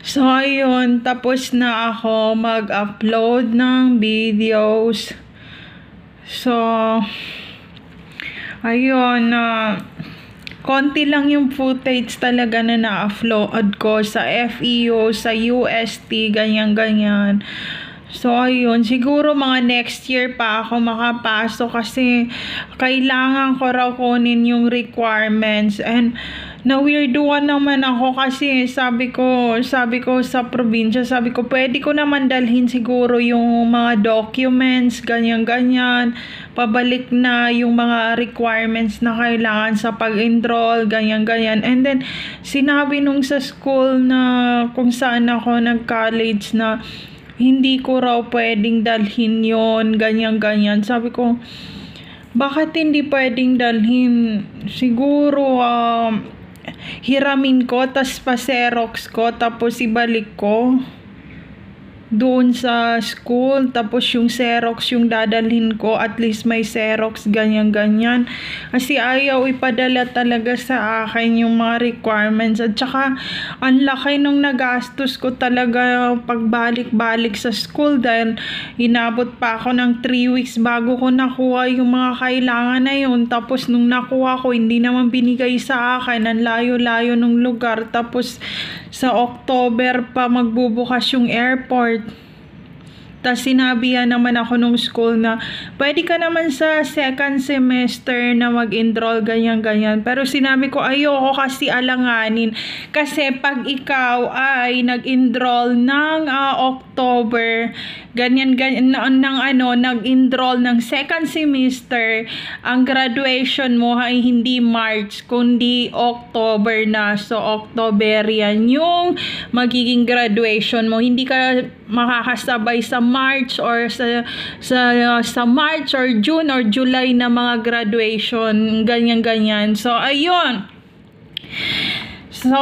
So, ayun, tapos na ako mag-upload ng videos. So, ayun, konti lang yung footage talaga na na-upload ko sa FEU, sa UST, ganyan-ganyan. So, ayun, siguro mga next year pa ako makapasok kasi kailangan ko raw kunin yung requirements. And na-weirduan naman ako kasi sabi ko sa probinsya, sabi ko pwede ko naman dalhin siguro yung mga documents, ganyan-ganyan, pabalik na yung mga requirements na kailangan sa pag-enroll, ganyan-ganyan. And then, sinabi nung sa school na kung saan ako nag-college na hindi ko raw pwedeng dalhin yon, ganyan-ganyan. Sabi ko, bakit hindi pwedeng dalhin? Siguro, hiramin ko, tas pa-xerox ko, tapos ibalik ko doon sa school, tapos yung xerox yung dadalhin ko, at least may xerox, ganyan-ganyan. Kasi ayaw ipadala talaga sa akin yung mga requirements. At saka, ang laki nung nagastos ko talaga pagbalik-balik sa school dahil inabot pa ako ng 3 weeks bago ko nakuha yung mga kailangan na yun. Tapos nung nakuha ko, hindi naman binigay sa akin, ang layo-layo ng lugar. Tapos sa October pa magbubukas yung airport. Tapos sinabihan naman ako nung school na pwede ka naman sa second semester na mag-enroll, ganyan-ganyan. Pero sinabi ko ayoko kasi alanganin. Kasi pag ikaw ay nag-enroll ng October, ganyan-ganyan, nag-enroll ng second semester, ang graduation mo ay hindi March, kundi October na. So, Octoberian yung magiging graduation mo. Hindi ka makakasabay sa March or sa March or June or July na mga graduation, ganyan-ganyan. So, ayun. So,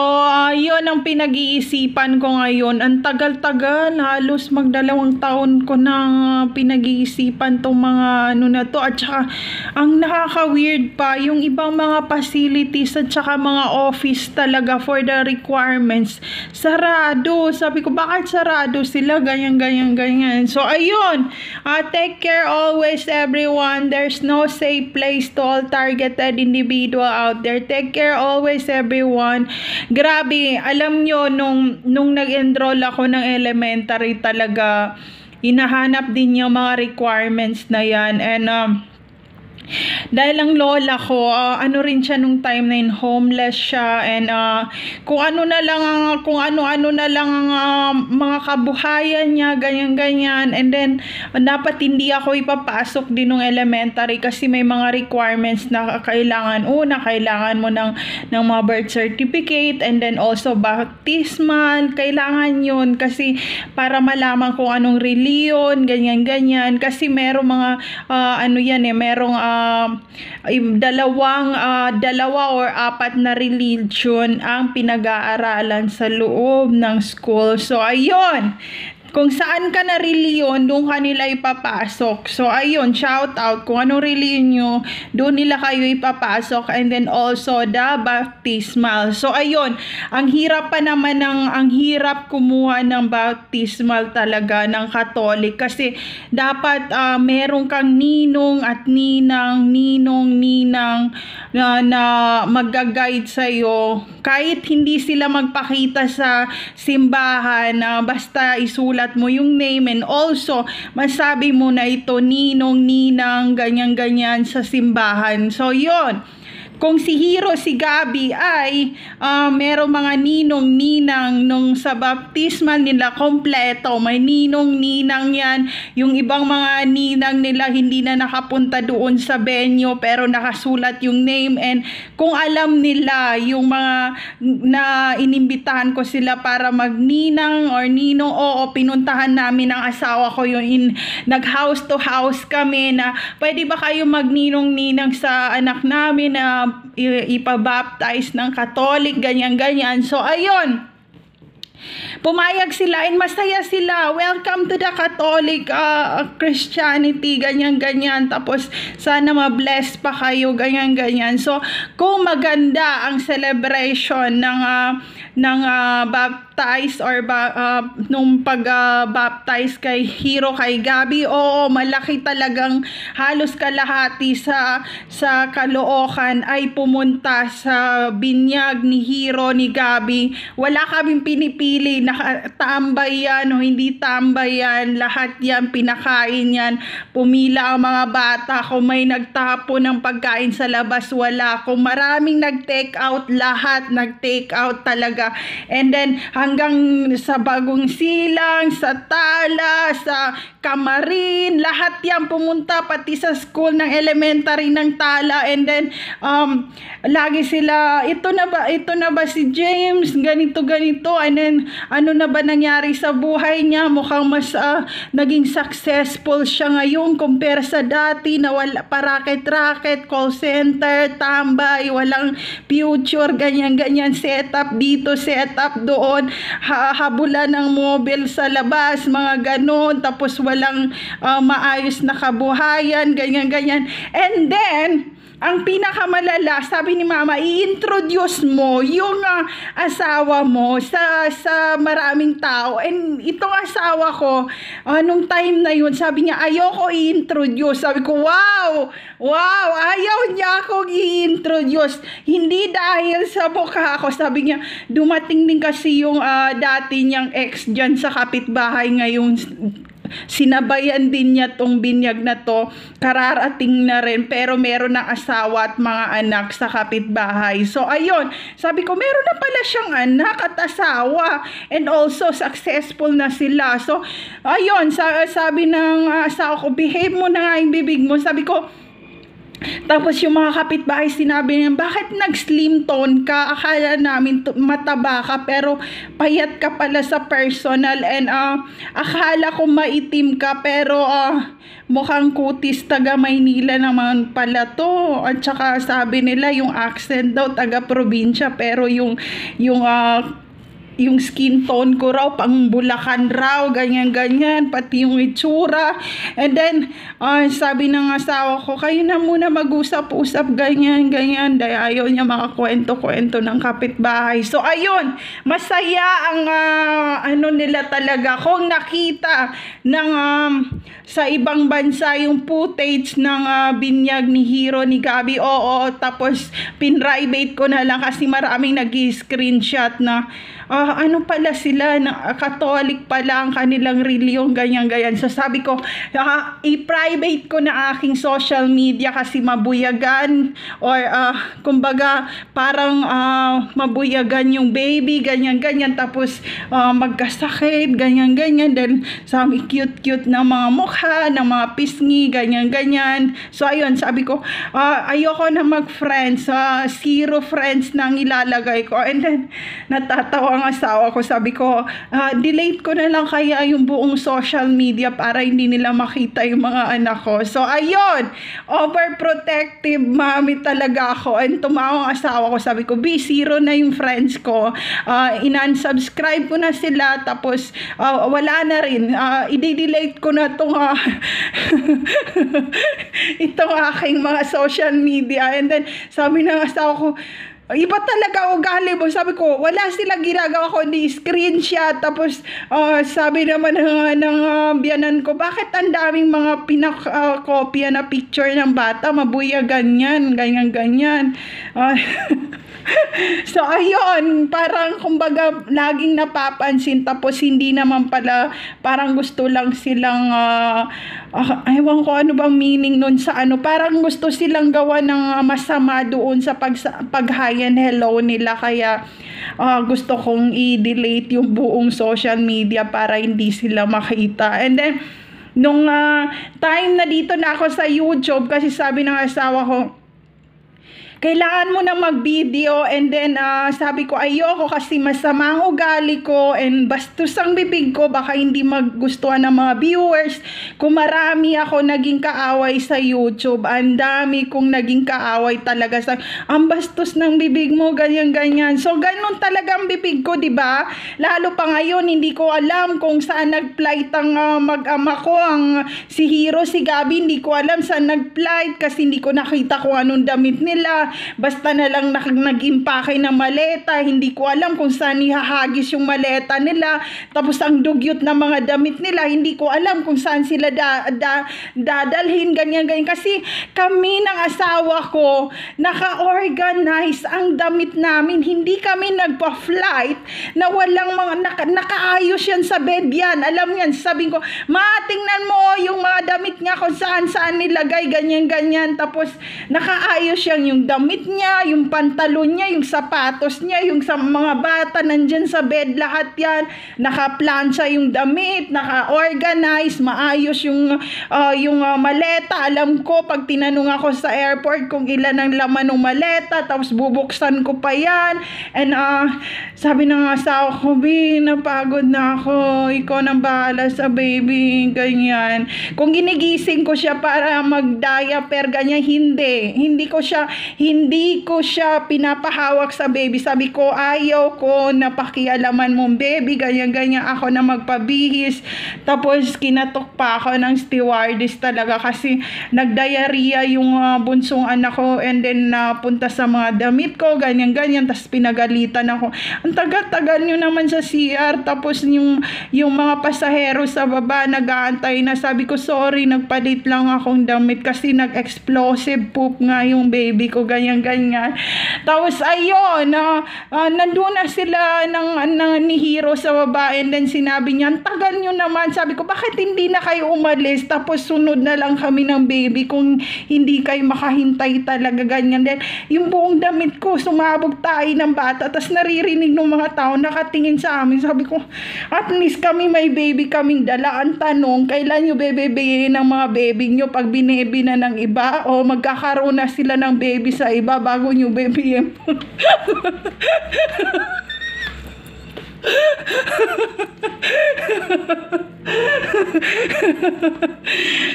yun ang pinag-iisipan ko ngayon. Ang tagal-tagal, halos magdalawang taon ko na pinag-iisipan tong mga na to. At saka, ang nakaka-weird pa, yung ibang mga facilities at saka mga office talaga for the requirements, sarado. Sabi ko, bakit sarado sila? Ganyan. So, ayun. Take care always, everyone. There's no safe place to all targeted individual out there. Take care always, everyone. Grabe, alam nyo, nung nag-enroll ako ng elementary talaga, hinahanap din yung mga requirements na yan. And dahil ang lola ko, ano rin siya nung time na yun, homeless siya, and kung ano-ano na lang ang mga kabuhayan niya, ganyan-ganyan. And then, dapat hindi ako ipapasok din ng elementary kasi may mga requirements na kailangan. Una, kailangan mo ng mga birth certificate, and then also baptismal, kailangan yun kasi para malaman kung anong reliyon, ganyan-ganyan. Kasi merong mga, merong dalawa or apat na religion ang pinag-aaralan sa loob ng school. So, ayun. Kung saan ka na reliyon, doon ka nila ipapasok. So, ayun, shout out. Kung anong reliyon nyo, doon nila kayo ipapasok. And then also, the baptismal. So, ayun, ang hirap kumuha ng baptismal talaga ng Catholic. Kasi, dapat meron kang ninong at ninang na mag-guide sa'yo. Kahit hindi sila magpakita sa simbahan, basta isulat mo yung name, and also masabi mo na ito ninong, ninang, ganyan-ganyan sa simbahan. So, yon. Kung si Hiro, si Gabi ay merong mga ninong-ninang nung sa baptismal nila kompleto, may ninong-ninang yan. Yung ibang mga ninang nila hindi na nakapunta doon sa venue pero nakasulat yung name, and kung alam nila yung mga na inimbitahan ko sila para magninang or ninong, oo, pinuntahan namin ang asawa ko yung nag-house to house kami na pwede ba kayo magninong-ninang sa anak namin na ipabaptize ng Catholic, ganyan-ganyan. So, ayun. pumayag sila and masaya sila. Welcome to the Catholic Christianity, ganyan-ganyan. Tapos sana ma-bless pa kayo, ganyan-ganyan. So kung maganda ang celebration ng baptize or nung pag-baptize kay Hero, kay Gabi, oo, malaki talagang halos kalahati sa Caloocan ay pumunta sa binyag ni Hero, ni Gabi. Wala kaming pinipili na tambay yan o hindi tambay yan, lahat yan, pinakain yan. Pumila ang mga bata, kung may nagtapo ng pagkain sa labas, wala. Kung maraming nag-take out, lahat nag-take out talaga. And then hanggang sa Bagong Silang, sa Tala, sa Kamarin, lahat yan pumunta, pati sa school ng elementary ng Tala. And then lagi sila, ito na ba si James, ganito. And then ano na ba nangyari sa buhay niya? Mukhang mas naging successful siya ngayon compare sa dati na wala, paraket-raket, call center, tambay, walang future, ganyan-ganyan, setup dito, setup doon, habulan ng mobile sa labas, mga ganon, tapos walang maayos na kabuhayan, ganyan-ganyan. And then ang pinakamalala, sabi ni Mama, i-introduce mo yung asawa mo sa maraming tao. And itong asawa ko, nung time na yun, sabi niya, ayoko i-introduce. Sabi ko, wow, ayaw niya akong i-introduce. Hindi dahil sa mukha ko. Sabi niya, dumating din kasi yung dati niyang ex dyan sa kapitbahay ngayon. Sinabayan din niya tong binyag na to, kararating na rin, pero meron ng asawa at mga anak sa kapitbahay. So ayun, sabi ko meron na pala siyang anak at asawa, and also successful na sila. So ayun, sabi ng asawa ko, behave mo na nga yung bibig mo. Sabi ko, tapos yung mga kapitbahay sinabi niya, bakit nag-slim tone ka? Akala namin mataba ka, pero payat ka pala sa personal, and akala ko maitim ka, pero mukhang kutis, taga Maynila naman pala to. At saka sabi nila yung accent daw taga probinsya, pero yung skin tone ko raw, pang Bulacan raw, ganyan-ganyan, pati yung itsura. And then, sabi ng asawa ko, kayo na muna mag-usap-usap, ganyan-ganyan, dahil ayaw niya makakwento-kwento ng kapitbahay. So, ayun, masaya ang nila talaga. Kung nakita ng sa ibang bansa yung footage ng binyag ni Hero, ni Gabi, oo, tapos pinrivate ko na lang kasi maraming nag-screenshot na ano pala sila, na Catholic pala ang kanilang reliyon, ganyan-ganyan. So sabi ko, i-private ko na aking social media kasi mabuyagan, or kumbaga parang mabuyagan yung baby, ganyan-ganyan, tapos magkasakit, ganyan-ganyan. Then sabi, cute-cute na mga mukha, ng mga pisngi, ganyan-ganyan. So ayun, sabi ko, ayoko na mag-friends, 0 friends nang ilalagay ko. And then natatawa ang asawa ko, sabi ko, delete ko na lang kaya yung buong social media para hindi nila makita yung mga anak ko. So ayun, overprotective mommy talaga ako. And tumawang asawa ko, sabi ko, B0 na yung friends ko, in-unsubscribe ko na sila, tapos wala na rin, i-delete ko na itong itong aking mga social media. And then sabi ng asawa ko, iba talaga ugali mo. Sabi ko, wala silang ginagawa ko, ni screenshot. Tapos sabi naman ng biyanan ko, bakit ang daming mga pinakopya na picture ng bata, mabuya ganyan. So ayun, parang kumbaga laging napapansin, tapos hindi naman pala, parang gusto lang silang ewan ko ano bang meaning nun sa parang gusto silang gawa ng masama doon sa pag-hi and hello nila, kaya gusto kong i-delete yung buong social media para hindi sila makita. And then nung time na dito na ako sa YouTube, kasi sabi ng asawa ko, kailangan mo na mag-video, and then sabi ko ayoko kasi masama ang ugali ko and bastos ang bibig ko, baka hindi magustuhan ng mga viewers. Kung marami ako naging kaaway sa YouTube, ang dami kong naging kaaway talaga sa ang bastos ng bibig mo, ganyan. So ganun talaga ang bibig ko, di ba? Lalo pa ngayon, hindi ko alam kung saan nag-flight ang mag-ama ko, ang si Hero, si Gabi, hindi ko alam saan nag-flight kasi hindi ko nakita kung anong damit nila. Basta na lang nag-impake ng maleta, hindi ko alam kung saan ihahagis yung maleta nila. Tapos ang dugyot ng mga damit nila, hindi ko alam kung saan sila dadalhin, ganyan. Kasi kami ng asawa ko, naka-organize ang damit namin. Hindi kami nagpa-flight na walang mga nakaayos yan sa bed yan. Alam yan, sabi ko, tingnan mo yung mga damit niya kung saan nilagay, ganyan. Tapos nakaayos yan, yung damit niya, yung pantalon niya, yung sapatos niya, yung sa mga bata nandyan sa bed, lahat yan. Naka-plancha yung damit, naka-organize, maayos yung maleta. Alam ko, pag tinanong ako sa airport kung ilan ang laman ng maleta, tapos bubuksan ko pa yan. And sabi ng asawa ko, napagod na ako, ikaw nang bahala sa baby, ganyan. Kung ginigising ko siya para mag-diaper, ganyan, hindi ko siya pinapahawak sa baby. Sabi ko, ayaw ko napakialaman mong baby, ganyan, ako na magpabihis. Tapos kinatok pa ako ng stewardess talaga kasi nagdiarrhea yung bunsong anak ko, and then napunta sa mga damit ko, ganyan, tapos pinagalitan ako. Ang tagal-tagal nyo naman sa CR, tapos yung mga pasahero sa baba nag-aantay na. Sabi ko, sorry, nagpalit lang akong damit kasi nag-explosive poop nga yung baby ko, ganyan. Tapos ayun, nandun na sila ni Hero sa baba, and then sinabi niya, ang tagal nyo naman. Sabi ko, bakit hindi na kayo umalis, tapos sunod na lang kami ng baby kung hindi kayo makahintay talaga, ganyan. Then yung buong damit ko, sumabog tayo ng bata, tapos naririnig ng mga tao, nakatingin sa amin. Sabi ko, at least kami may baby kaming dala. Ang tanong, kailan nyo bebebeyin ng mga baby nyo? Pag binebi na ng iba, o magkakaroon na sila ng baby sa iba bago nyo bebeyin?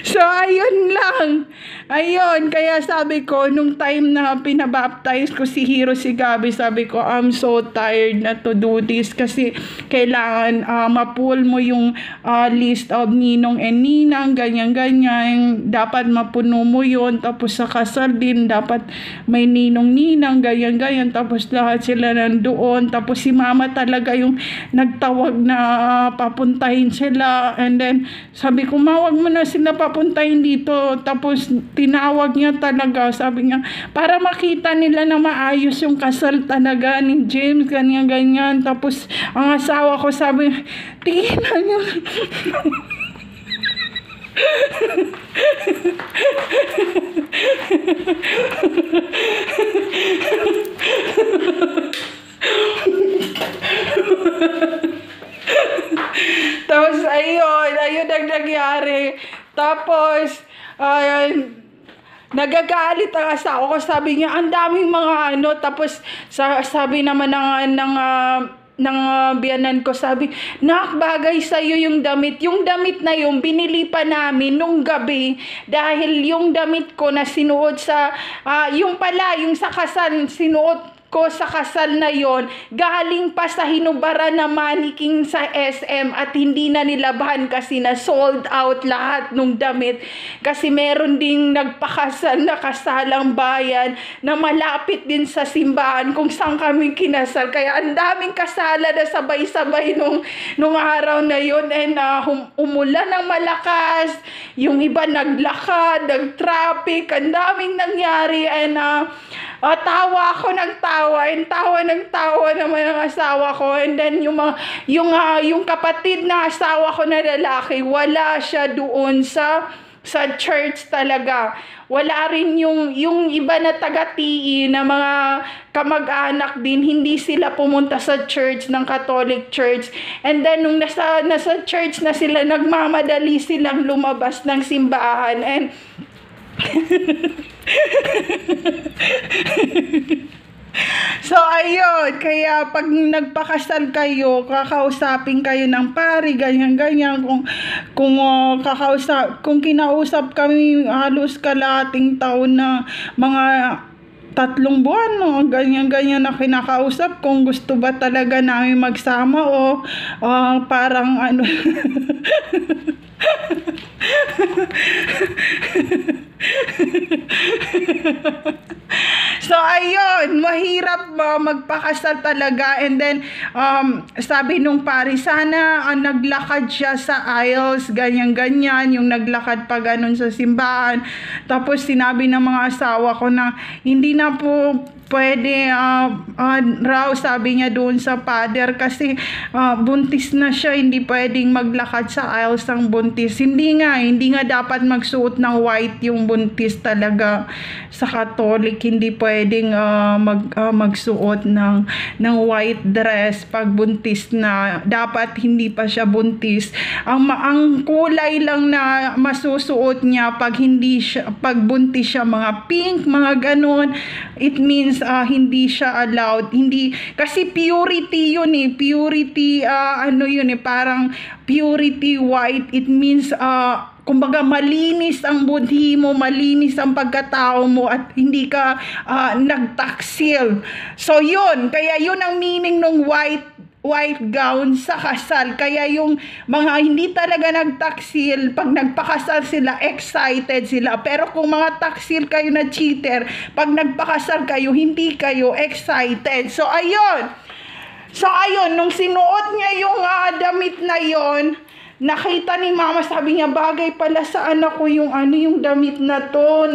So ayun lang. Kaya sabi ko, nung time na pinabaptize ko si Hero, si Gabi, sabi ko, I'm so tired na to do this kasi kailangan ma-pull mo yung list of ninong and ninang, ganyan. Dapat mapuno mo yun. Tapos sa kasal din, dapat may ninong-ninang, ganyan. Tapos lahat sila nandoon. Tapos si mama talaga yung nagtawag na papuntahin sila, and then sabi ko, wag mo na sila papuntahin dito. Tapos tinawag niya talaga, sabi niya, para makita nila na maayos yung kasal talaga ni James, ganyan. Tapos ang asawa ko sabi, tingnan niyo. Tapos ayun ang nangyari. Tapos nagagalit ang asawa ko, sabi niya, ang daming mga tapos sabi naman ng biyanan ko, sabi, bagay sa'yo yung damit. Yung damit na yung binili pa namin nung gabi dahil yung damit ko na sinuot sa, yung sa kasal, sinuot ko sa kasal na yon, galing pa sa hinubaran na maniking sa SM at hindi na nilabahan kasi na sold out lahat nung damit. Kasi meron ding nagpakasal na kasalang bayan na malapit din sa simbahan kung saan kami kinasal. Kaya ang daming kasala na sabay-sabay nung araw na yon, and umulan ng malakas, yung iba naglakad, nag-traffic, ang daming nangyari, and tawa ako ng tawa, and tawa naman ang asawa ko. And then yung kapatid na asawa ko na lalaki, wala siya doon sa church talaga. Wala rin yung iba na taga-TE na mga kamag-anak din, hindi sila pumunta sa church ng Catholic Church. And then nung nasa church na sila, nagmamadali silang lumabas ng simbahan, and So, ayun. Kaya, pag nagpakasal kayo, kakausapin kayo ng pari, ganyan-ganyan. Kung kinausap kami halos kalahating taon na mga 3 buwan, no? Ganyan-ganyan na kinakausap kung gusto ba talaga namin magsama o parang ano. So, ayun, mahirap magpakasal talaga. And then, sabi nung pari, sana naglakad siya sa aisles, ganyan-ganyan, yung naglakad pa ganun sa simbahan. Tapos, sinabi ng mga asawa ko na, hindi na po pwede raw, sabi niya doon sa father, kasi buntis na siya, hindi pwedeng maglakad sa aisles ang buntis. Hindi nga dapat magsuot ng white yung buntis talaga sa Catholic. Hindi pwedeng magsuot ng white dress pag buntis na. Dapat hindi pa siya buntis. Ang kulay lang na masusuot niya pag buntis siya, mga pink, mga ganon. It means hindi siya allowed. Hindi, kasi purity yun eh. Purity, parang purity white. It means, kumbaga malinis ang budhi mo, malinis ang pagkatao mo, at hindi ka nagtaksil. So yun, kaya yun ang meaning ng white gown sa kasal. Kaya yung mga hindi talaga nagtaksil, pag nagpakasal sila, excited sila. Pero kung mga taksil kayo na cheater, pag nagpakasal kayo, hindi kayo excited. So ayun, nung sinuot niya yung damit na yon, nakita ni mama, sabi niya, bagay pala sa anak ko yung damit na to,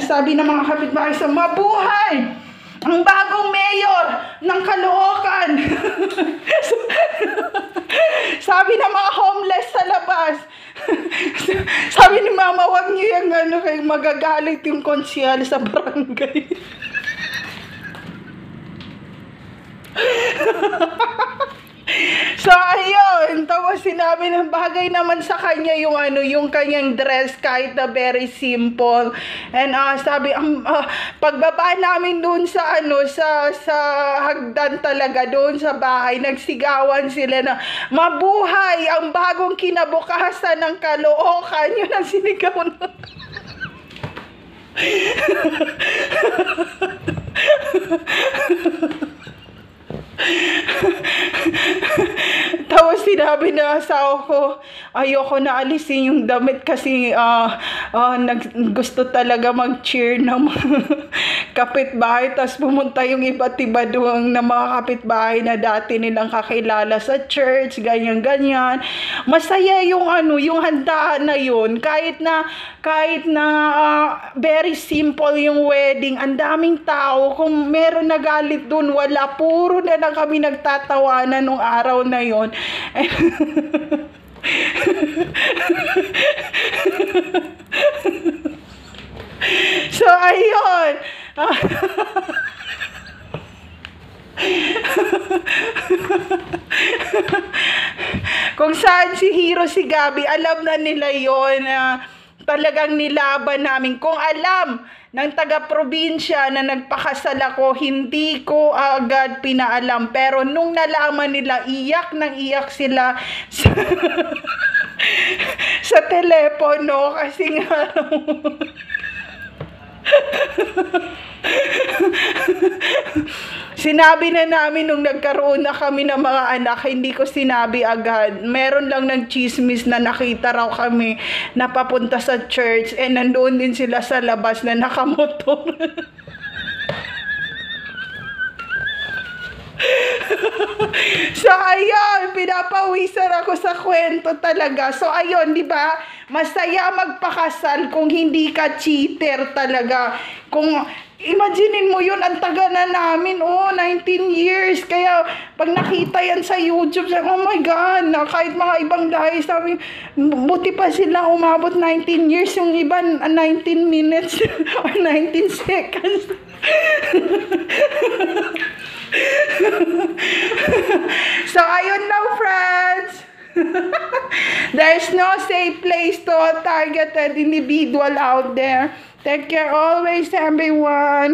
sabi ng mga kapitbahay, sa mabuhay ang bagong mayor ng Caloocan. Sabi ng mga homeless sa labas. Sabi ni mama, wag niyo yung kay magagalit yung konsyal sa barangay. So, ayun. Tapos sinabi ng bagay naman sa kanya yung kanyang dress, kahit na very simple. And sabi, pagbaba namin doon sa hagdan talaga, doon sa bahay, nagsigawan sila na, mabuhay ang bagong kinabukasan ng Caloocan. Yun ang sinigaw na. Tapos sinabi na asawa ko, ayoko na alisin yung damit kasi gusto talaga mag-cheer ng mga kapitbahay. Tapos pumunta yung iba't iba doon na mga kapitbahay na dati nilang kakilala sa church, ganyan-ganyan. Masaya yung handaan na yun. Kahit na very simple yung wedding, ang daming tao. Kung meron nagalit doon, wala, puro na lang kami nagtatawanan nung araw na yon. So, ayun. Kung saan si Hero, si Gabi, alam na nila yon, talagang nilaban namin. Kung alam ng taga-probinsya na nagpakasal ako, hindi ko agad pinaalam. Pero nung nalaman nila, iyak sila sa telepono, kasi nga sinabi na namin nung nagkaroon na kami ng mga anak, hindi ko sinabi agad. Meron lang nagchismis na nakita raw kami na papunta sa church, and nandoon din sila sa labas na nakamotor. So, ayun, pinapawisan ako sa kwento talaga. So, ayun, di ba? Masaya magpakasal kung hindi ka cheater talaga. Kung imaginein mo yun, ang taga na namin, 19 years. Kaya, pag nakita yan sa YouTube, sabi, oh my God, kahit mga ibang lahi, sabi, buti pa sila umabot 19 years, yung iba 19 minutes or 19 seconds. So, ayun lang, friends. There's no safe place to a targeted individual out there. Take care always, everyone.